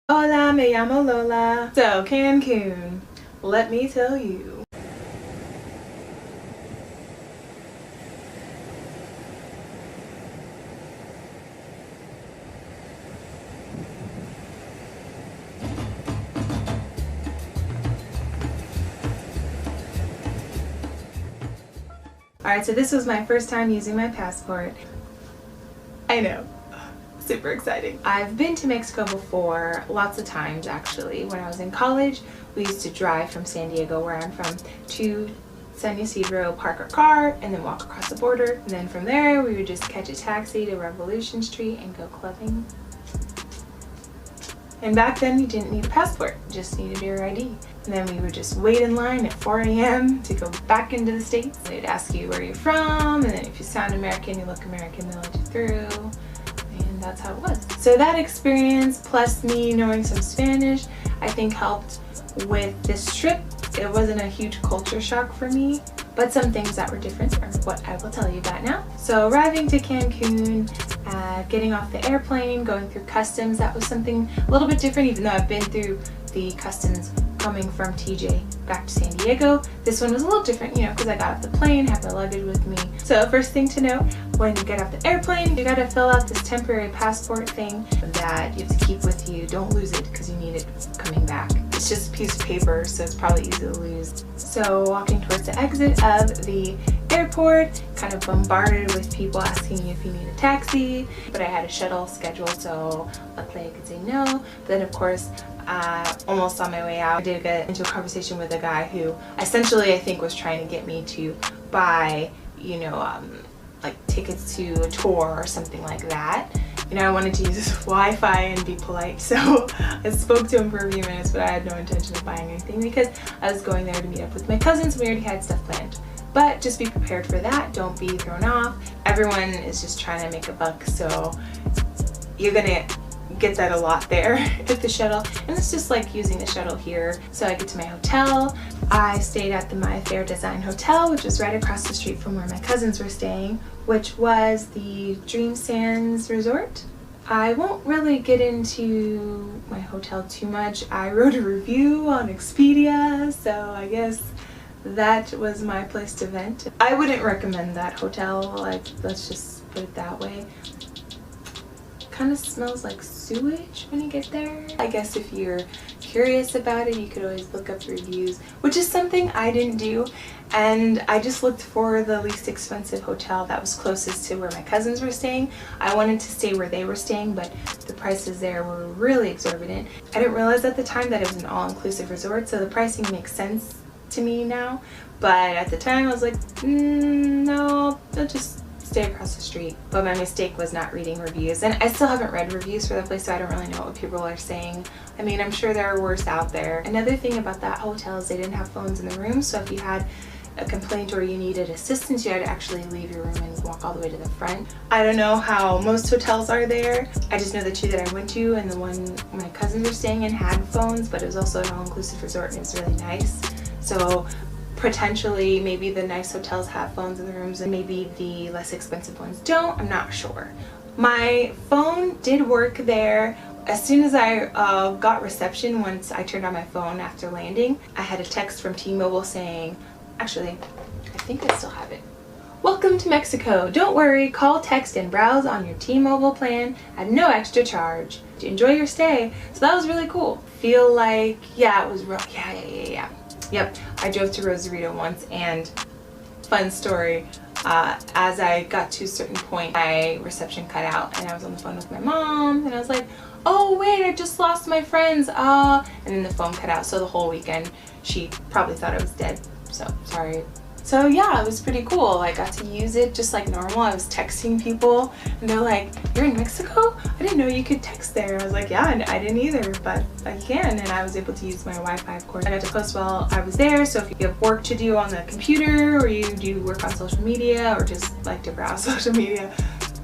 Hola, me llamo Lola. So, Cancun, let me tell you. Alright, so this was my first time using my passport. I know. Super exciting. I've been to Mexico before, lots of times actually. When I was in college, we used to drive from San Diego, where I'm from, to San Ysidro, park our car, and then walk across the border. And then from there, we would just catch a taxi to Revolution Street and go clubbing. And back then, you didn't need a passport, you just needed your ID. And then we would just wait in line at 4 a.m. to go back into the States. They'd ask you where you're from, and then if you sound American, you look American, they'll let you through. And that's how it was. So that experience, plus me knowing some Spanish, I think helped with this trip. It wasn't a huge culture shock for me, but some things that were different are what I will tell you about now. So arriving to Cancun, getting off the airplane, going through customs, that was something a little bit different, even though I've been through the customs coming from TJ back to San Diego. This one was a little different, you know, because I got off the plane, have my luggage with me. So first thing to note, when you get off the airplane, you gotta fill out this temporary passport thing that you have to keep with you. Don't lose it because you need it coming back. It's just a piece of paper, so it's probably easy to lose. So walking towards the exit of the airport, kind of bombarded with people asking you if you need a taxi, but I had a shuttle scheduled, so luckily I could say no. But then of course, almost on my way out, I did get into a conversation with a guy who essentially I think was trying to get me to buy, you know, like tickets to a tour or something like that. You know, I wanted to use Wi-Fi and be polite, so I spoke to him for a few minutes, but I had no intention of buying anything because I was going there to meet up with my cousins and we already had stuff planned. But just be prepared for that. Don't be thrown off. Everyone is just trying to make a buck, so you're gonna get that a lot there with the shuttle. And it's just like using the shuttle here. So I get to my hotel. I stayed at the My Fair Design Hotel, which was right across the street from where my cousins were staying, which was the Dream Sands Resort. I won't really get into my hotel too much. I wrote a review on Expedia, so I guess that was my place to vent. I wouldn't recommend that hotel, like, let's just put it that way. Kind of smells like sewage when you get there. I guess if you're curious about it, you could always look up reviews, which is something I didn't do, and I just looked for the least expensive hotel that was closest to where my cousins were staying. I wanted to stay where they were staying, but the prices there were really exorbitant. I didn't realize at the time that it was an all-inclusive resort, so the pricing makes sense to me now, but at the time I was like, no, I'll just stay across the street. But my mistake was not reading reviews, and I still haven't read reviews for the place, so I don't really know what people are saying. I mean, I'm sure there are worse out there. Another thing about that hotel is they didn't have phones in the room, so if you had a complaint or you needed assistance, you had to actually leave your room and walk all the way to the front. I don't know how most hotels are there. I just know the two that I went to and the one my cousins were staying in had phones, but it was also an all-inclusive resort and it was really nice. So potentially maybe the nice hotels have phones in the rooms and maybe the less expensive ones don't. I'm not sure. My phone did work there. As soon as I got reception, once I turned on my phone after landing, I had a text from T-Mobile saying, actually, I think I still have it. Welcome to Mexico. Don't worry, call, text, and browse on your T-Mobile plan at no extra charge. Enjoy your stay. So that was really cool. Feel like, yeah, it was real. Yeah. Yep, I drove to Rosarito once, and fun story, as I got to a certain point, my reception cut out and I was on the phone with my mom and I was like, oh wait, I just lost my friends, and then the phone cut out, so the whole weekend she probably thought I was dead, so sorry. So yeah, it was pretty cool. I got to use it just like normal. I was texting people and they're like, you're in Mexico? I didn't know you could text there. I was like, yeah, I didn't either, but I can. And I was able to use my Wi-Fi, of course. I got to post while I was there, so if you have work to do on the computer or you do work on social media or just like to browse social media,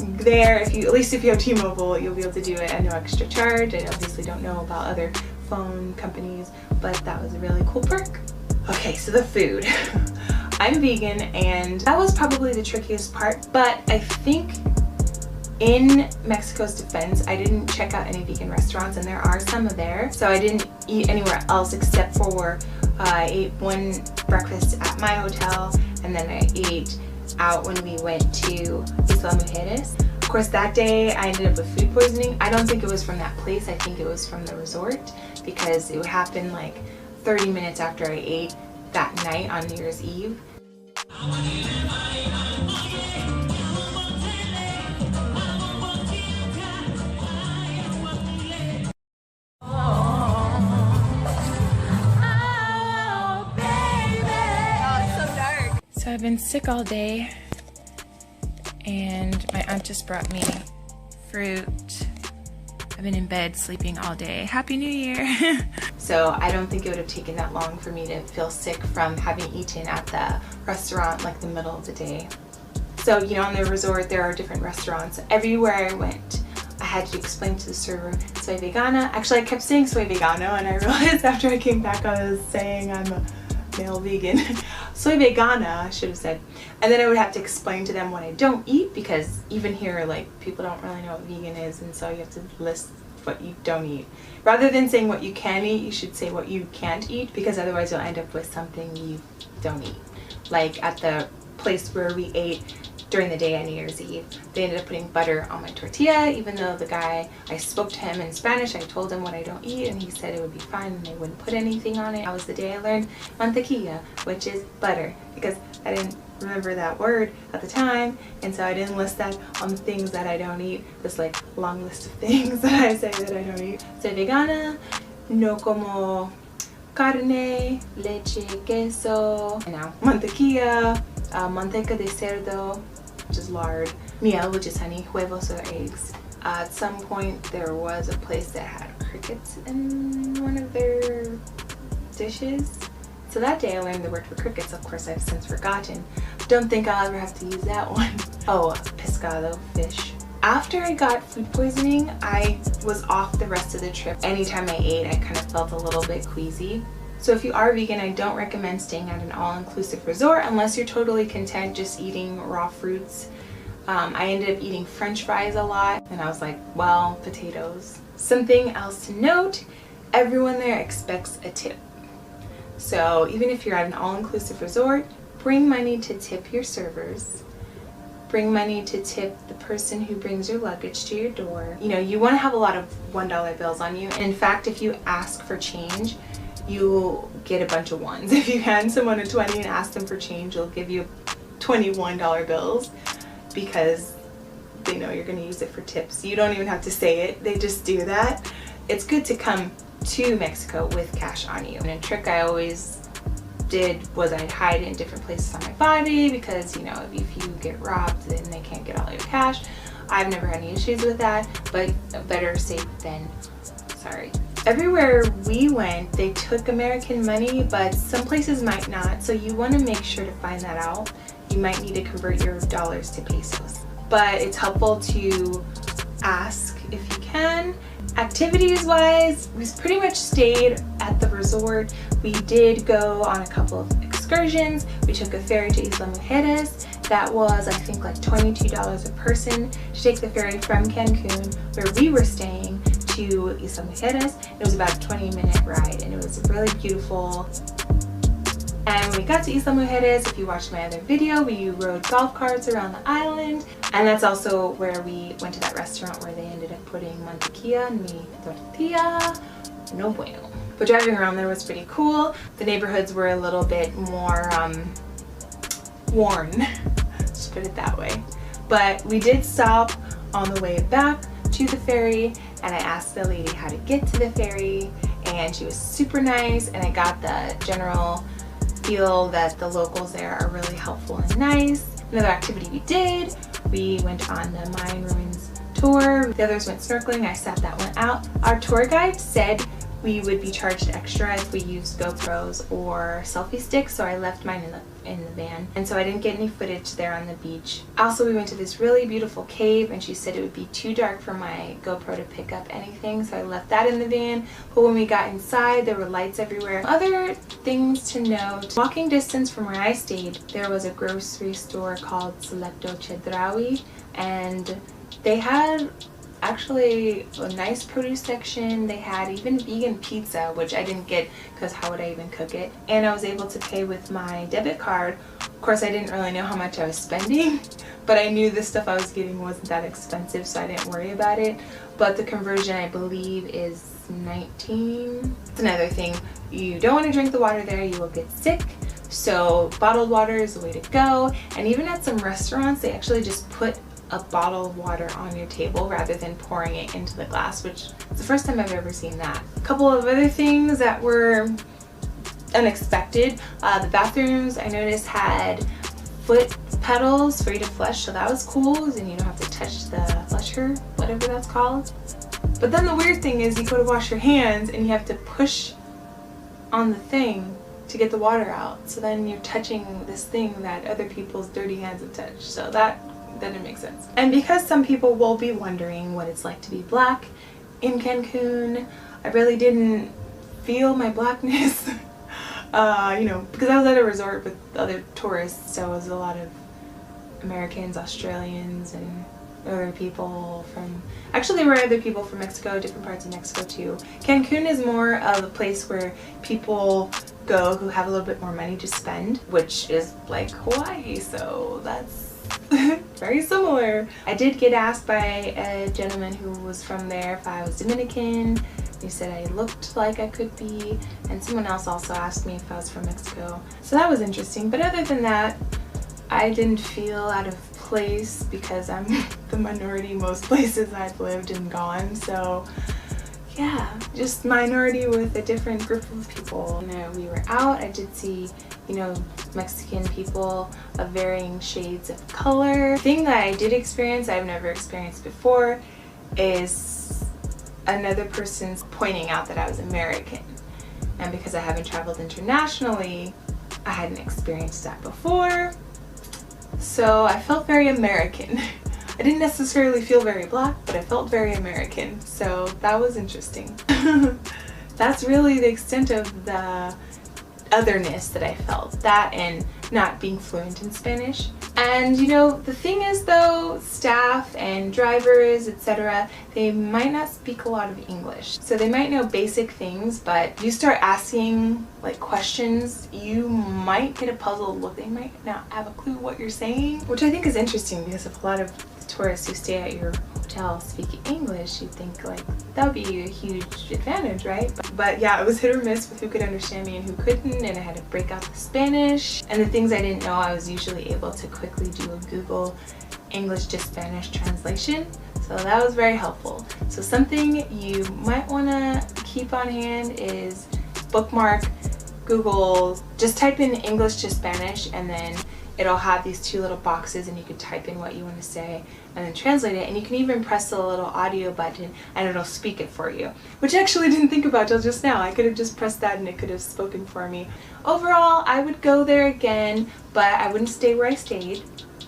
there, at least if you have T-Mobile, you'll be able to do it at no extra charge. I obviously don't know about other phone companies, but that was a really cool perk. Okay, so the food. I'm vegan, and that was probably the trickiest part, but I think In Mexico's defense, I didn't check out any vegan restaurants, and there are some there. So I didn't eat anywhere else except for I ate one breakfast at my hotel, and then I ate out when we went to ģSOɪʀ. Of course, that day I ended up with food poisoning. I don't think it was from that place. I think it was from the resort, because it happened like 30 minutes after I ate that night on New Year's Eve. So I've been sick all day, and my aunt just brought me fruit. I've been in bed sleeping all day. Happy New Year! So I don't think it would have taken that long for me to feel sick from having eaten at the restaurant like the middle of the day. So, you know, on the resort there are different restaurants. Everywhere I went, I had to explain to the server, soy vegana. Actually, I kept saying soy vegano, and I realized after I came back I was saying I'm a male vegan. Soy vegana, I should have said. And then I would have to explain to them what I don't eat, because even here, like, people don't really know what vegan is, and so you have to list what you don't eat. Rather than saying what you can eat, you should say what you can't eat, because otherwise you'll end up with something you don't eat. Like at the place where we ate during the day on New Year's Eve, they ended up putting butter on my tortilla, even though the guy, I spoke to him in Spanish, I told him what I don't eat, and he said it would be fine and they wouldn't put anything on it. That was the day I learned mantequilla, which is butter, because I didn't remember that word at the time, and so I didn't list that on the things that I don't eat, this like long list of things that I say that I don't eat. Soy vegana, no como carne, leche, queso, and now mantequilla, manteca de cerdo, which is lard, miel, which is honey, huevos or eggs. At some point there was a place that had crickets in one of their dishes. So that day I learned the word for crickets. Of course, I've since forgotten. Don't think I'll ever have to use that one. Oh, pescado, fish. After I got food poisoning, I was off the rest of the trip. Anytime I ate, I kind of felt a little bit queasy. So if you are vegan, I don't recommend staying at an all-inclusive resort unless you're totally content just eating raw fruits. I ended up eating French fries a lot, and I was like, well, potatoes. Something else to note, everyone there expects a tip. So even if you're at an all-inclusive resort, bring money to tip your servers. Bring money to tip the person who brings your luggage to your door. You know, you want to have a lot of $1 bills on you. In fact, if you ask for change, you'll get a bunch of ones. If you hand someone a 20 and ask them for change, they'll give you $21 bills, because they know you're going to use it for tips. You don't even have to say it, they just do that. It's good to come to Mexico with cash on you. And a trick I always did was I'd hide it in different places on my body, because, you know, if you get robbed, then they can't get all your cash. I've never had any issues with that, but better safe than sorry. Everywhere we went, they took American money, but some places might not, so you want to make sure to find that out. You might need to convert your dollars to pesos, but it's helpful to ask if you can. Activities wise, we pretty much stayed at the resort. We did go on a couple of excursions. We took a ferry to ģSOɪʀ. That was, I think, like $22 a person to take the ferry from Cancun, where we were staying, to ģSOɪʀ. It was about a 20-minute ride, and it was really beautiful. And when we got to ģSOɪʀ, if you watched my other video, we rode golf carts around the island. And that's also where we went to that restaurant where they ended up putting mantequilla in mi tortilla. No bueno. But driving around there was pretty cool. The neighborhoods were a little bit more worn, let's put it that way. But we did stop on the way back to the ferry, and I asked the lady how to get to the ferry, and she was super nice, and I got the general feel that the locals there are really helpful and nice. Another activity we did, we went on the Mayan ruins tour. The others went snorkeling. I sat that one out. Our tour guide said we would be charged extra if we used GoPros or selfie sticks, so I left mine in the van, and so I didn't get any footage there on the beach. Also, we went to this really beautiful cave, and she said it would be too dark for my GoPro to pick up anything, so I left that in the van. But when we got inside, there were lights everywhere. Other things to note, walking distance from where I stayed, there was a grocery store called ģSOɪʀ, and They had actually a nice produce section. They had even vegan pizza, which I didn't get because how would I even cook it? And I was able to pay with my debit card. Of course, I didn't really know how much I was spending, but I knew the stuff I was getting wasn't that expensive, so I didn't worry about it. But the conversion, I believe, is 19. It's another thing. You don't want to drink the water there, you will get sick. So bottled water is the way to go. And even at some restaurants, they actually just put a bottle of water on your table rather than pouring it into the glass, which is the first time I've ever seen that. A couple of other things that were unexpected. The bathrooms, I noticed, had foot pedals for you to flush, so that was cool, and you don't have to touch the flusher, whatever that's called. But then the weird thing is you go to wash your hands and you have to push on the thing to get the water out. So then you're touching this thing that other people's dirty hands have touched. So that didn't make sense. And because some people will be wondering what it's like to be black in Cancun, I really didn't feel my blackness. You know, because I was at a resort with other tourists, so it was a lot of Americans, Australians, and other people from, actually there were other people from Mexico, different parts of Mexico too. Cancun is more of a place where people go who have a little bit more money to spend, which is like Hawaii, so that's very similar. I did get asked by a gentleman who was from there if I was Dominican. He said I looked like I could be, and someone else also asked me if I was from Mexico. So that was interesting, but other than that, I didn't feel out of place because I'm the minority most places I've lived and gone. So yeah, just minority with a different group of people. You know, we were out, I did see, you know, Mexican people of varying shades of color. The thing that I did experience, I've never experienced before, is another person's pointing out that I was American. And because I haven't traveled internationally, I hadn't experienced that before. So I felt very American. I didn't necessarily feel very black, but I felt very American. So that was interesting. That's really the extent of the otherness that I felt. That and not being fluent in Spanish. And you know, the thing is though, staff and drivers, etc., they might not speak a lot of English. So they might know basic things, but you start asking like questions, you might get a puzzled look. They might not have a clue what you're saying, which I think is interesting because if a lot of the tourists who stay at your hotel speak English, you'd think like that would be a huge advantage, right? But yeah, it was hit or miss with who could understand me and who couldn't, and I had to break out the Spanish. And the things I didn't know, I was usually able to quickly do a Google English to Spanish translation. So that was very helpful. So something you might want to keep on hand is bookmark Google, just type in English to Spanish, and then it'll have these two little boxes and you can type in what you want to say and then translate it, and you can even press the little audio button and it'll speak it for you, which I actually didn't think about till just now. I could have just pressed that and it could have spoken for me. Overall, I would go there again, but I wouldn't stay where I stayed.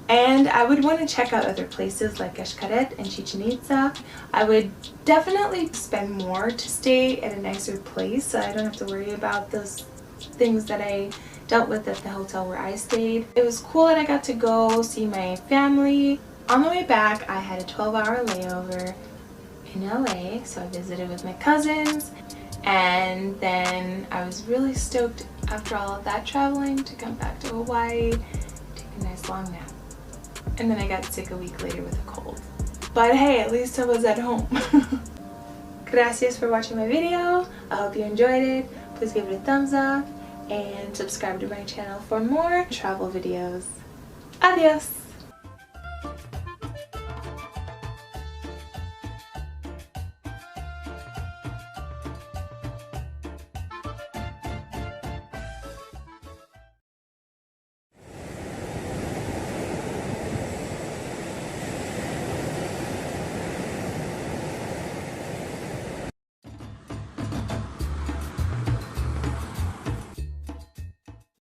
And I would want to check out other places like Xcaret and Chichen Itza. I would definitely spend more to stay at a nicer place so I don't have to worry about those things that I dealt with at the hotel where I stayed. It was cool that I got to go see my family. On the way back, I had a 12-hour layover in LA, so I visited with my cousins, and then I was really stoked after all of that traveling to come back to Hawaii, take a nice long nap. And then I got sick a week later with a cold. But hey, at least I was at home. Gracias for watching my video. I hope you enjoyed it. Please give it a thumbs up and subscribe to my channel for more travel videos. Adios!